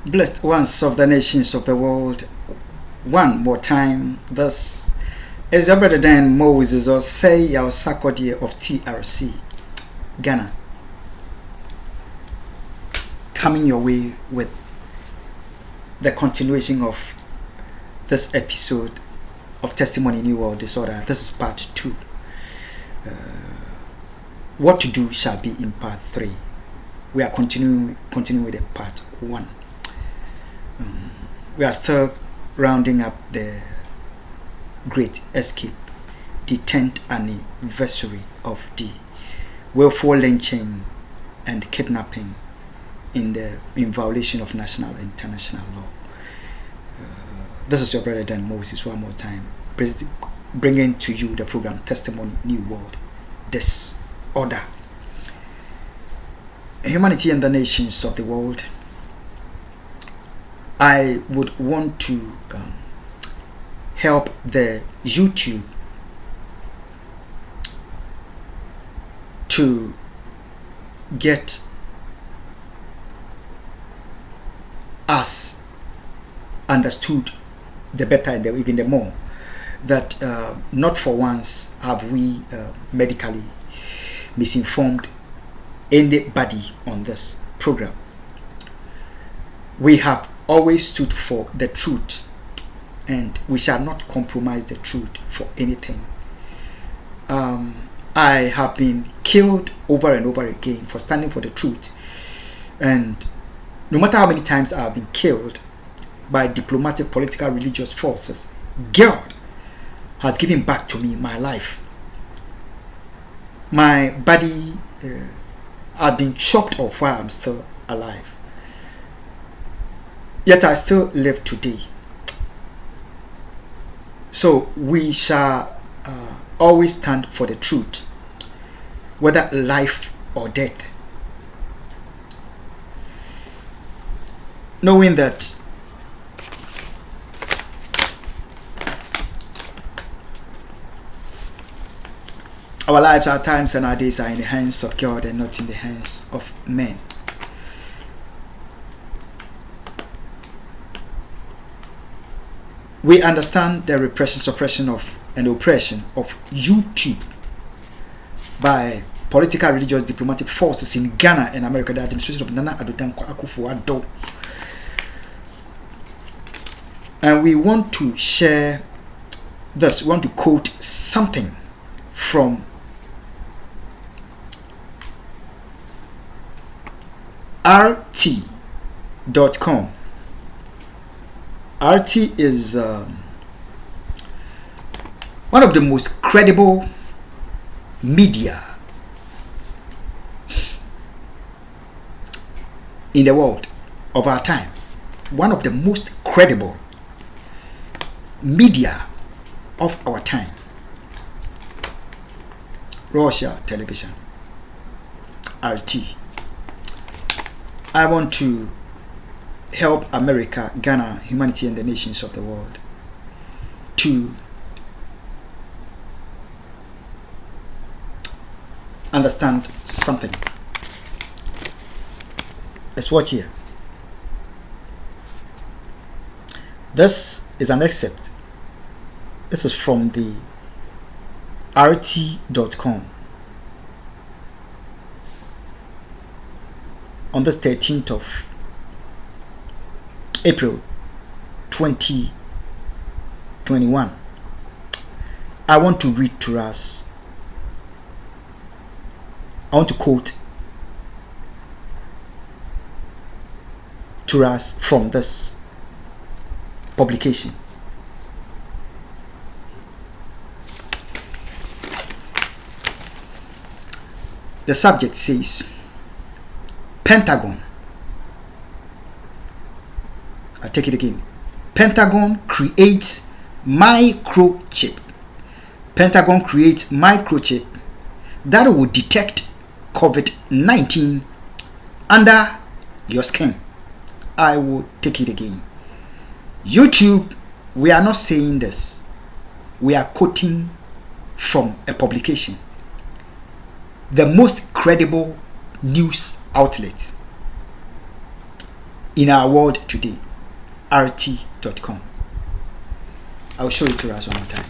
Blessed ones of the nations of the world, one more time. This is your brother Dan Moses, or say your Sakwadie of TRC, Ghana, coming your way with the continuation of this episode of Testimony New World Disorder. This is part 2. What to do shall be in part 3. We are continuing with the part 1. We are still rounding up the Great Escape, the 10th anniversary of the willful lynching and kidnapping in violation of national and international law. This is your brother Dan Moses one more time, bringing to you the program Testimony New World Disorder. Humanity and the nations of the world. I would want to help the YouTube to get us understood the better and even the more, that not for once have we medically misinformed anybody on this program. We have always stood for the truth, and we shall not compromise the truth for anything. I have been killed over and over again for standing for the truth, and no matter how many times I have been killed by diplomatic, political, religious forces, God has given back to me my life. My body had been chopped off while I'm still alive. Yet I still live today. So we shall always stand for the truth, whether life or death. Knowing that our lives, our times, and our days are in the hands of God and not in the hands of men. We understand the repression, suppression of, and oppression of YouTube by political, religious, diplomatic forces in Ghana and America, the administration of Akufo, Addo. And we want to share this. We want to quote something from RT.com. RT is one of the most credible media in the world of our time. One of the most credible media of our time. Russia television. RT. I want to help America, Ghana, humanity, and the nations of the world to understand something. Let's watch here. This is an excerpt. This is from the RT.com on the 13th of April 2021. I want to read to us. I want to quote to us from this publication. The subject says, Pentagon. I take it again. Pentagon creates microchip. Pentagon creates microchip that will detect COVID-19 under your skin. I will take it again. YouTube, we are not saying this. We are quoting from a publication. The most credible news outlet. in our world today. RT.com. I'll show it to us one more time.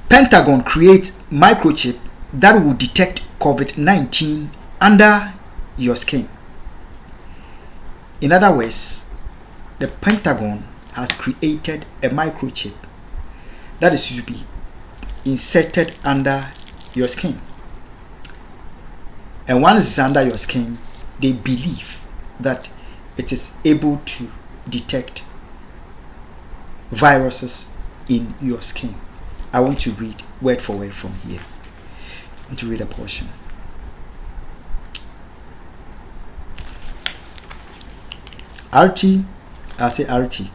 Pentagon creates microchip that will detect COVID-19 under your skin. In other words, the Pentagon has created a microchip that is to be inserted under your skin. And once it's under your skin, they believe that it is able to detect viruses in your skin. I want to read word for word from here. I want to read a portion. RT, I say RT.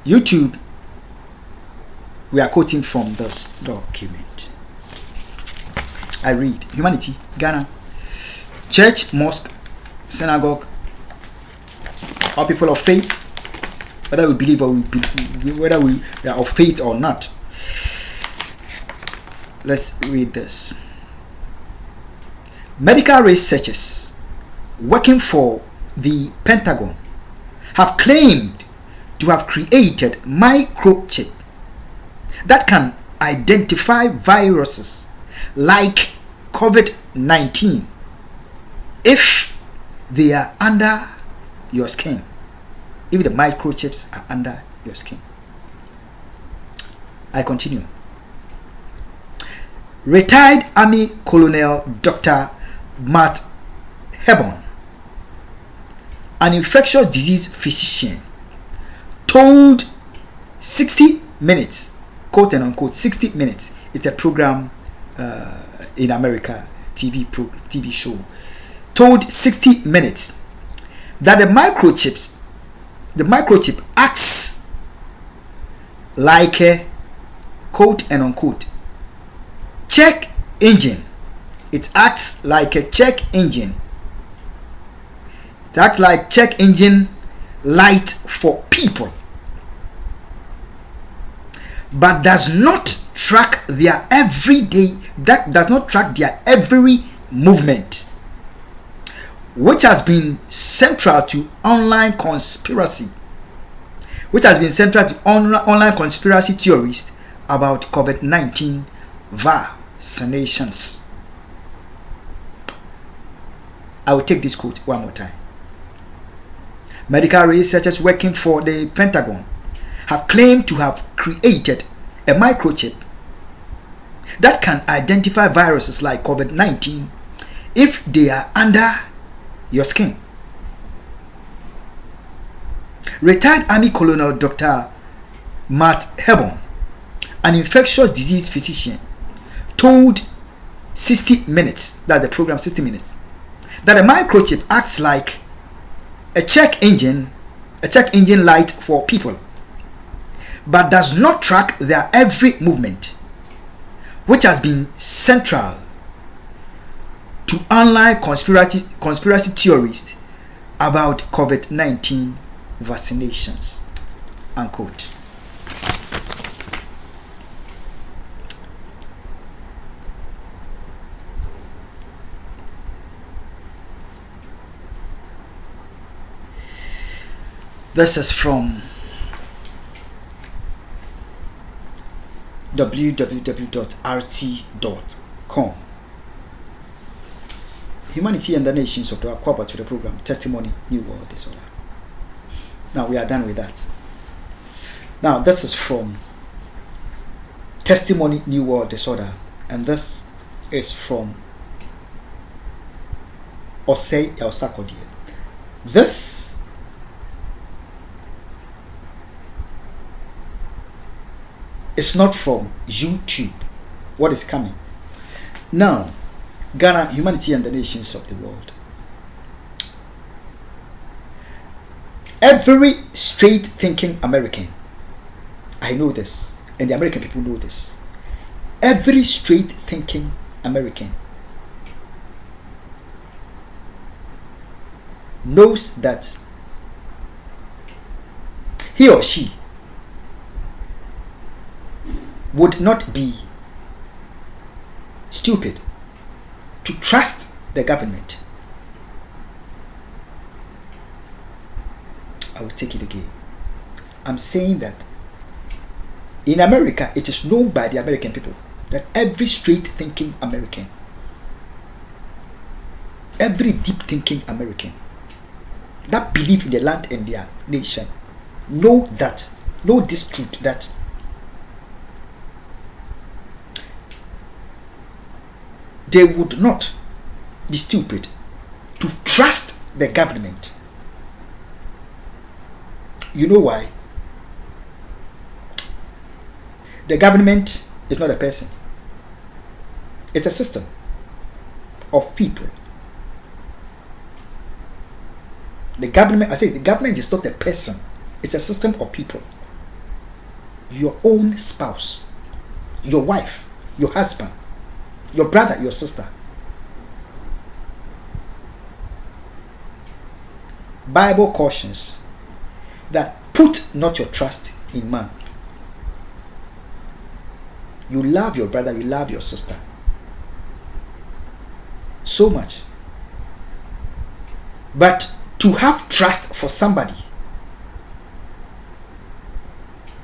YouTube, we are quoting from this document. I read: Humanity, Ghana, church, mosque, synagogue, or people of faith, whether we believe or whether we are of faith or not. Let's read this. Medical researchers working for the Pentagon have claimed to have created microchip that can identify viruses like COVID-19 if they are under your skin. If the microchips are under your skin. I continue. Retired Army Colonel Dr. Matt Hebon, an infectious disease physician, told 60 Minutes, quote and unquote, 60 Minutes. It's a program in America, TV show. Told 60 Minutes that the microchip acts like a, quote and unquote, check engine. It acts like a check engine. It acts like check engine light for people, but does not track their everyday, that does not track their every movement, which has been central to online conspiracy theories about COVID-19 vaccinations. I will take this quote one more time. Medical researchers working for the Pentagon have claimed to have created a microchip that can identify viruses like COVID-19 if they are under your skin. Retired Army Colonel Dr. Matt Hebon, an infectious disease physician, told 60 Minutes, that the program 60 Minutes, that a microchip acts like a check engine light for people, but does not track their every movement, which has been central to online conspiracy theories about COVID-19 vaccinations, unquote. This is from www.rt.com. Humanity and the Nations of the Akufo to the program Testimony New World Disorder. Now we are done with that. Now this is from Testimony New World Disorder, and this is from Osei El Sarkodie. This is not from YouTube. What is coming now? Ghana, Humanity and the Nations of the World. Every straight thinking American, I know this, and the American people know this. Every straight thinking American knows that he or she would not be stupid to trust the government. I will take it again. I'm saying that in America, it is known by the American people that every straight-thinking American, every deep-thinking American that believe in the land and their nation know this truth, that they would not be stupid to trust the government. You know why? The government is not a person. It's a system of people. The government is not a person. It's a system of people. Your own spouse, your wife, your husband, your brother, your sister. Bible cautions that put not your trust in man. You love your brother, you love your sister so much. But to have trust for somebody,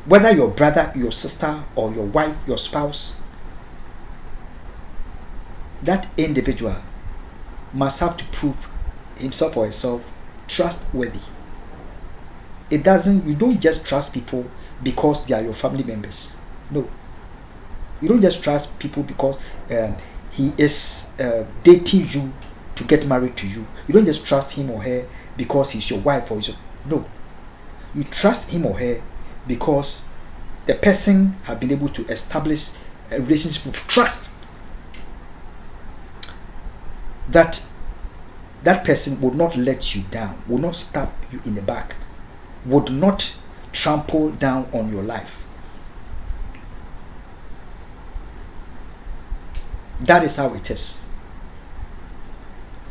whether your brother, your sister, or your wife, your spouse, that individual must have to prove himself or herself trustworthy. You don't just trust people because they are your family members. No. You don't just trust people because he is dating you to get married to you. You don't just trust him or her because he's your wife or no. You trust him or her because the person has been able to establish a relationship of trust. That person would not let you down, would not stab you in the back, would not trample down on your life. That is how it is.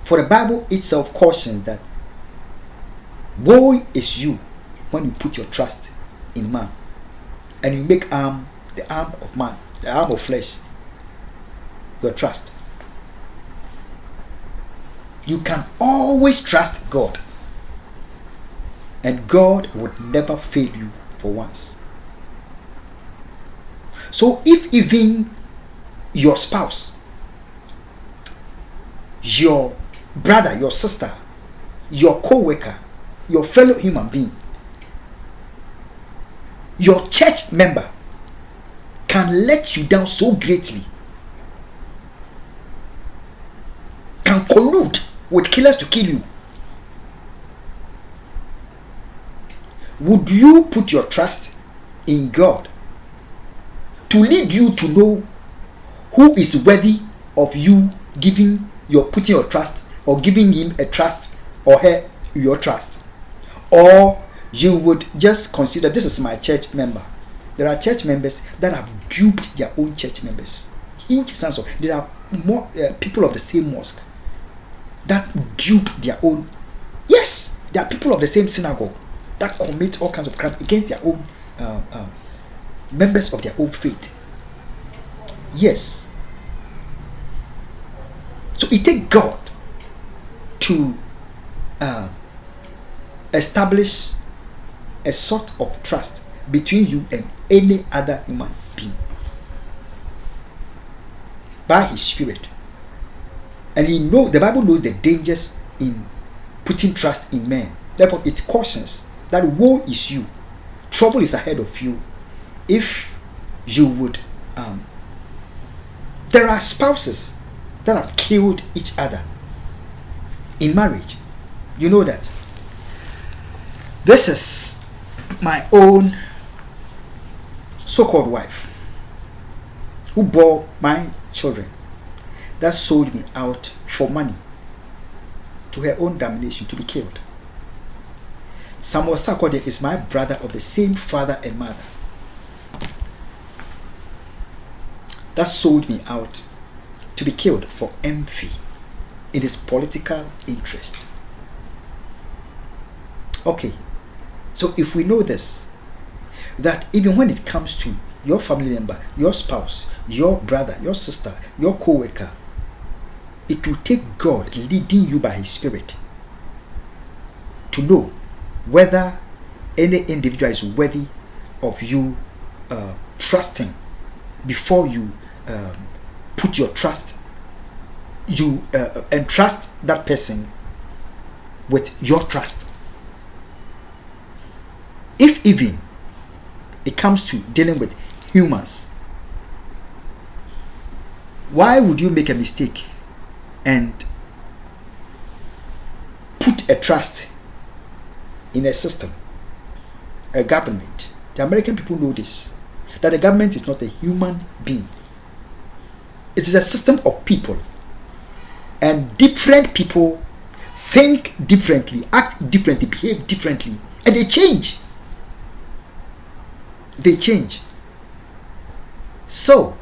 For the Bible itself cautions that woe is you when you put your trust in man and you make the arm of man, the arm of flesh, your trust. You can always trust God, and God would never fail you for once. So if even your spouse, your brother, your sister, your co-worker, your fellow human being, your church member can let you down so greatly, can collude with killers to kill you, would you put your trust in God to lead you to know who is worthy of you putting your trust, or giving him a trust or her your trust? Or you would just consider, this is my church member. There are church members that have duped their own church members. Huge sense of, there are more people of the same mosque that dupe their own. Yes, there are people of the same synagogue that commit all kinds of crime against their own members of their own faith. Yes. So it takes God to establish a sort of trust between you and any other human being by His Spirit. And the Bible knows the dangers in putting trust in men. Therefore, it cautions that woe is you, trouble is ahead of you if you would. There are spouses that have killed each other in marriage. You know that. This is my own so-called wife who bore my children, that sold me out for money to her own damnation, to be killed. Samuel Sarkodie is my brother of the same father and mother, that sold me out to be killed for envy in his political interest. Okay, so if we know this, that even when it comes to your family member, your spouse, your brother, your sister, your co-worker. It will take God leading you by His Spirit to know whether any individual is worthy of you trusting before you put your trust, you entrust that person with your trust. If even it comes to dealing with humans, why would you make a mistake and put a trust in a system, a government? The American people know this, that the government is not a human being. It is a system of people, and different people think differently, act differently, behave differently, and they change. They change. So,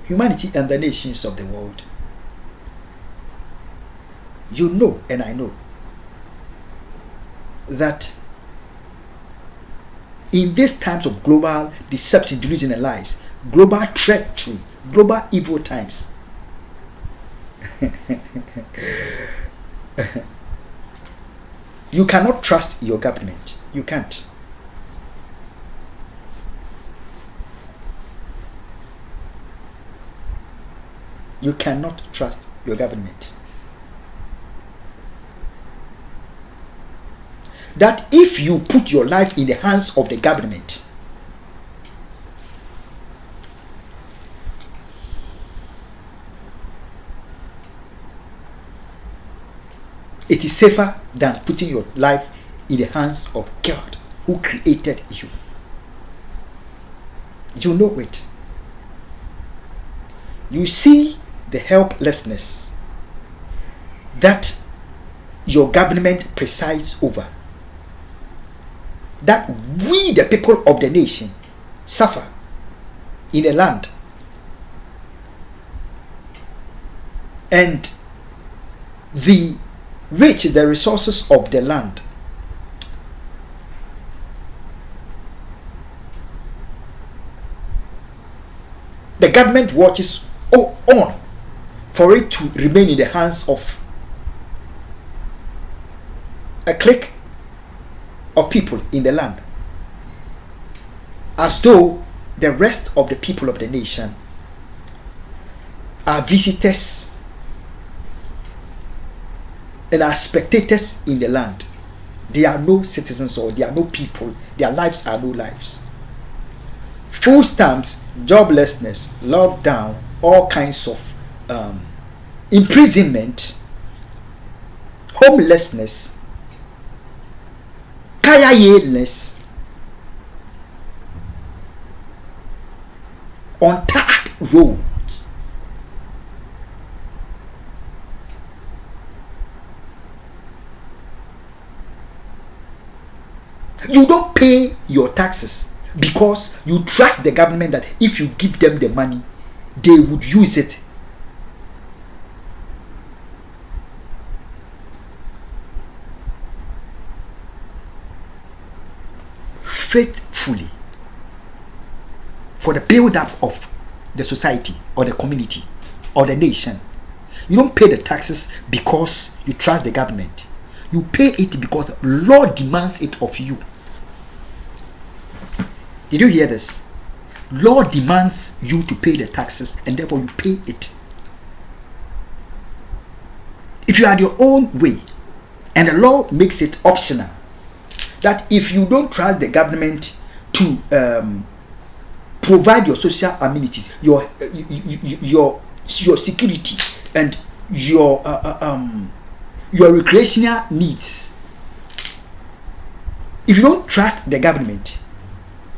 humanity and the nations of the world, you know, and I know, that in these times of global deception, delusion, and lies, global treachery, global evil times, you cannot trust your government. You can't. You cannot trust your government. That if you put your life in the hands of the government, it is safer than putting your life in the hands of God who created you. You know it. You see the helplessness that your government presides over, that we the people of the nation suffer in a land, and the rich, the resources of the land, the government watches on for it to remain in the hands of a clique of people in the land, as though the rest of the people of the nation are visitors and are spectators in the land. They are no citizens, or they are no people. Their lives are no lives. Food stamps, joblessness, lockdown, all kinds of imprisonment, homelessness, illness, untarred roads. You don't pay your taxes because you trust the government that if you give them the money, they would use it faithfully for the build-up of the society or the community or the nation. You don't pay the taxes because you trust the government. You pay it because law demands it of you. Did you hear this? Law demands you to pay the taxes, and therefore you pay it. If you had your own way, and the law makes it optional, that if you don't trust the government to provide your social amenities, your security, and your recreational needs, if you don't trust the government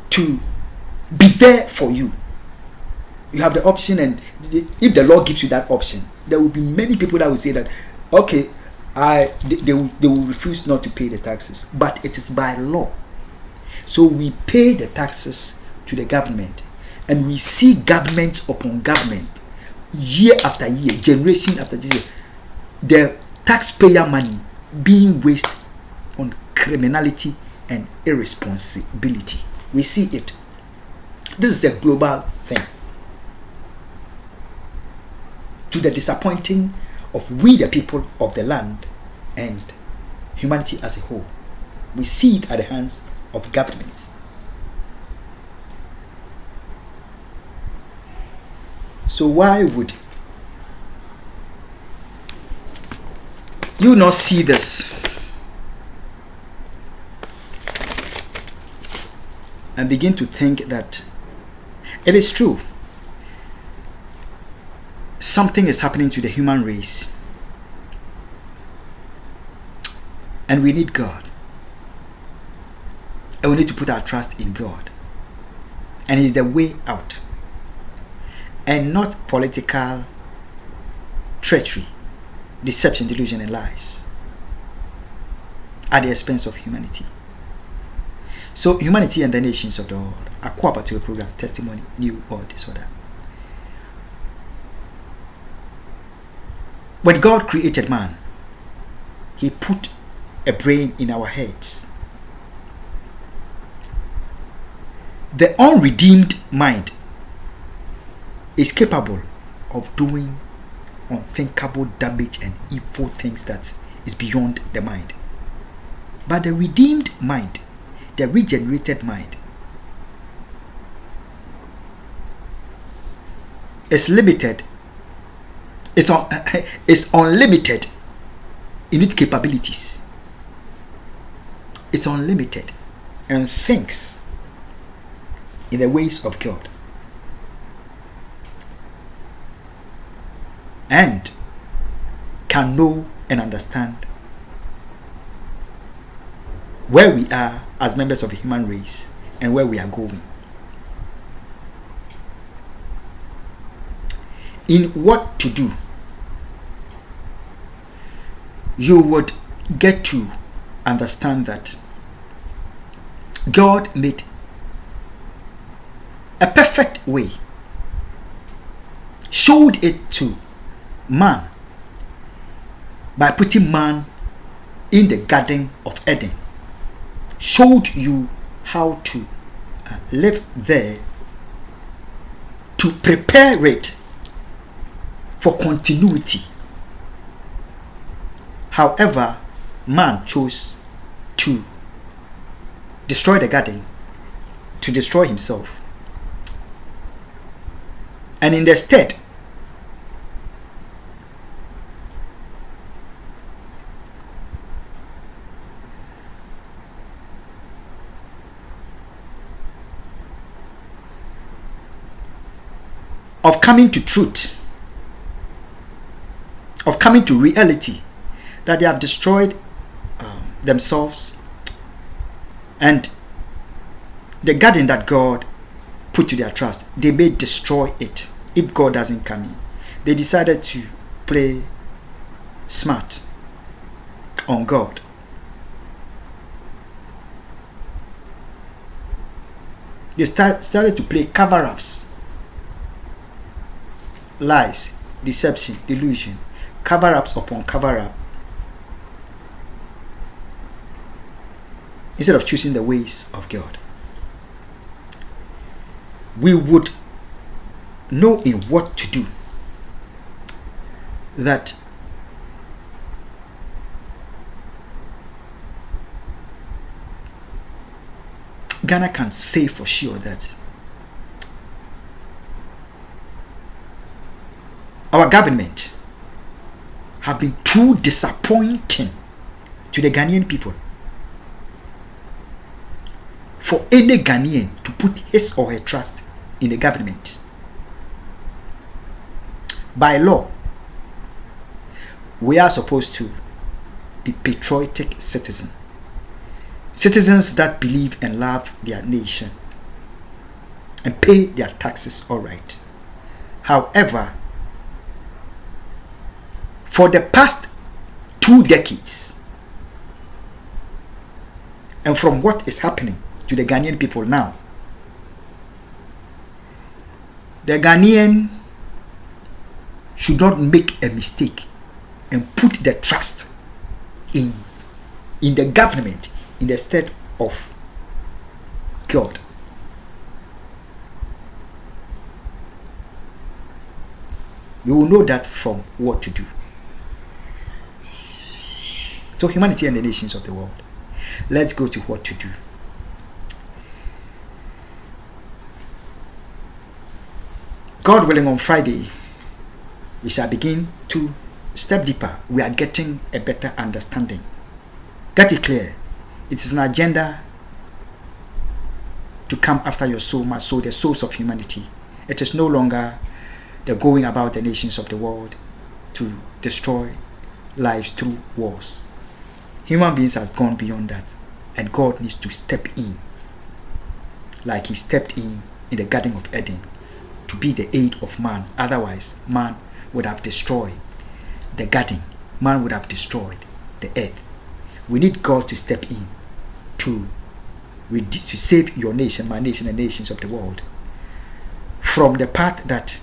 to be there for you, you have the option, and if the law gives you that option, there will be many people that will say that, okay, they will refuse not to pay the taxes, but it is by law. So we pay the taxes to the government, and we see government upon government, year after year, generation after year, the taxpayer money being wasted on criminality and irresponsibility. We see it. This is a global thing. To the disappointing of we the people of the land and humanity as a whole. We see it at the hands of governments. So why would you not see this and begin to think that it is true? Something is happening to the human race, and we need God, and we need to put our trust in God, and He's the way out, and not political treachery, deception, delusion, and lies at the expense of humanity. So humanity and the nations of the world are cooperative to a program, testimony, new or disorder. When God created man, He put a brain in our heads. The unredeemed mind is capable of doing unthinkable damage and evil things that is beyond the mind. But the redeemed mind, the regenerated mind, is limited, is unlimited in its capabilities. It's unlimited and thinks in the ways of God, and can know and understand where we are as members of the human race and where we are going. In what to do, you would get to understand that God made a perfect way, showed it to man by putting man in the Garden of Eden, showed you how to live there, to prepare it for continuity. However, man chose to destroy the garden, to destroy himself, and in the stead of coming to truth, of coming to reality, that they have destroyed themselves and the garden that God put to their trust, they may destroy it if God doesn't come in. They decided to play smart on God. They started to play cover-ups, lies, deception, delusion, cover-ups upon cover-up, instead of choosing the ways of God. We would know in what to do that Ghana can say for sure that our government have been too disappointing to the Ghanaian people for any Ghanaian to put his or her trust in the government. By law, we are supposed to be patriotic citizens, citizens that believe and love their nation and pay their taxes all right. However, for the past 2 decades, and from what is happening to the Ghanaian people now, the Ghanaian should not make a mistake and put the trust in the government in the stead of God. You will know that from what to do. So humanity and the nations of the world. Let's go to what to do. God willing, on Friday, we shall begin to step deeper. We are getting a better understanding. Get it clear. It is an agenda to come after your soul, my soul, the souls of humanity. It is no longer the going about the nations of the world to destroy lives through wars. Human beings have gone beyond that, and God needs to step in, like he stepped in the Garden of Eden, to be the aid of man. Otherwise, man would have destroyed the garden. Man would have destroyed the earth. We need God to step in to save your nation, my nation, and nations of the world from the path that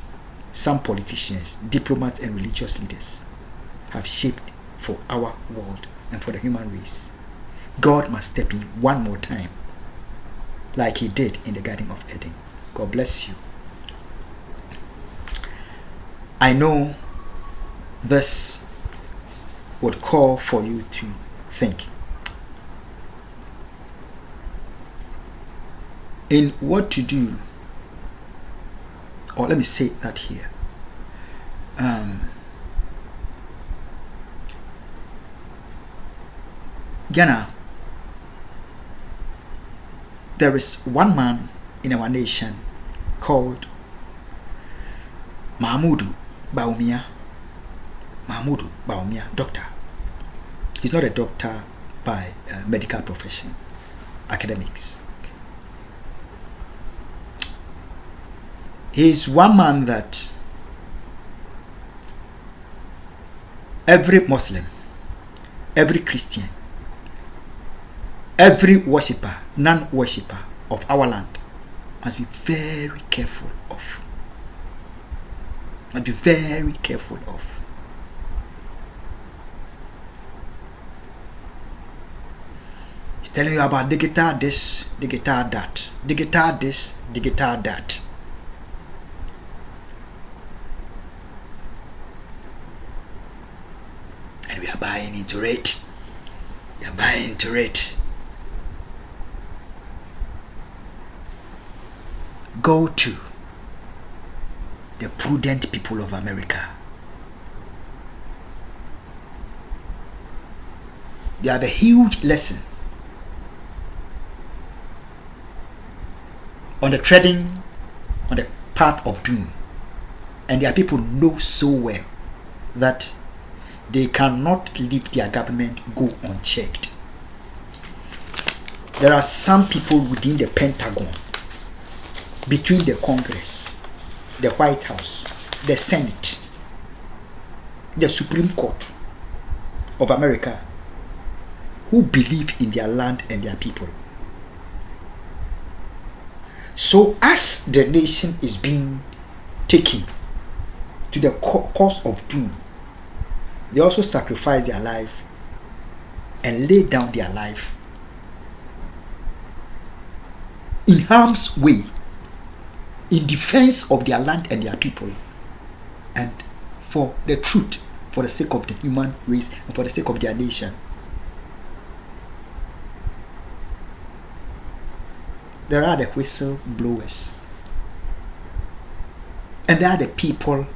some politicians, diplomats, and religious leaders have shaped for our world and for the human race. God must step in one more time, like he did in the Garden of Eden. God bless you. I know this would call for you to think. In what to do, or let me say that here. Ghana, there is one man in our nation called Mahmudu Bawumia. Mahmudu Bawumia, doctor. He's not a doctor by medical profession, academics. He's one man that every Muslim, every Christian, every worshipper, non-worshipper of our land must be very careful of. Must be very careful of. He's telling you about the guitar this, the guitar that, the guitar this, the guitar that. And we are buying into it. We are buying into it. Go to the prudent people of America. They have a huge lesson on the treading on the path of doom. And their people know so well that they cannot leave their government go unchecked. There are some people within the Pentagon, between the Congress, the White House, the Senate, the Supreme Court of America, who believe in their land and their people. So as the nation is being taken to the course of doom, they also sacrifice their life and lay down their life in harm's way, in defense of their land and their people, and for the truth, for the sake of the human race and for the sake of their nation. There are the whistleblowers, and there are the people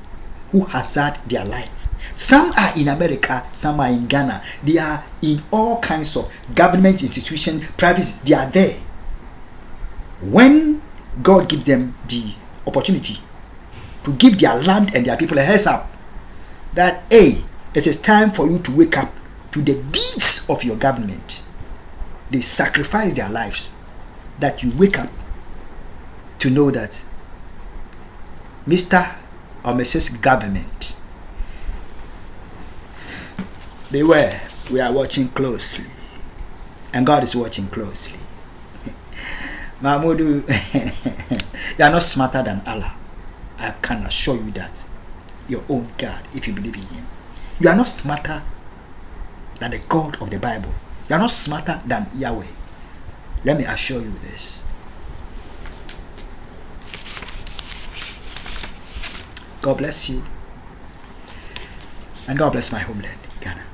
who hazard their life. Some are in America, some are in Ghana. They are in all kinds of government institutions, private. They are there. When God gives them the opportunity to give their land and their people a heads up that, hey, it is time for you to wake up to the deeds of your government, they sacrifice their lives that you wake up to know that Mr. or Mrs. Government, beware, we are watching closely, and God is watching closely. Mahmudu, you are not smarter than Allah. I can assure you that. Your own God, if you believe in him. You are not smarter than the God of the Bible. You are not smarter than Yahweh. Let me assure you this. God bless you. And God bless my homeland, Ghana.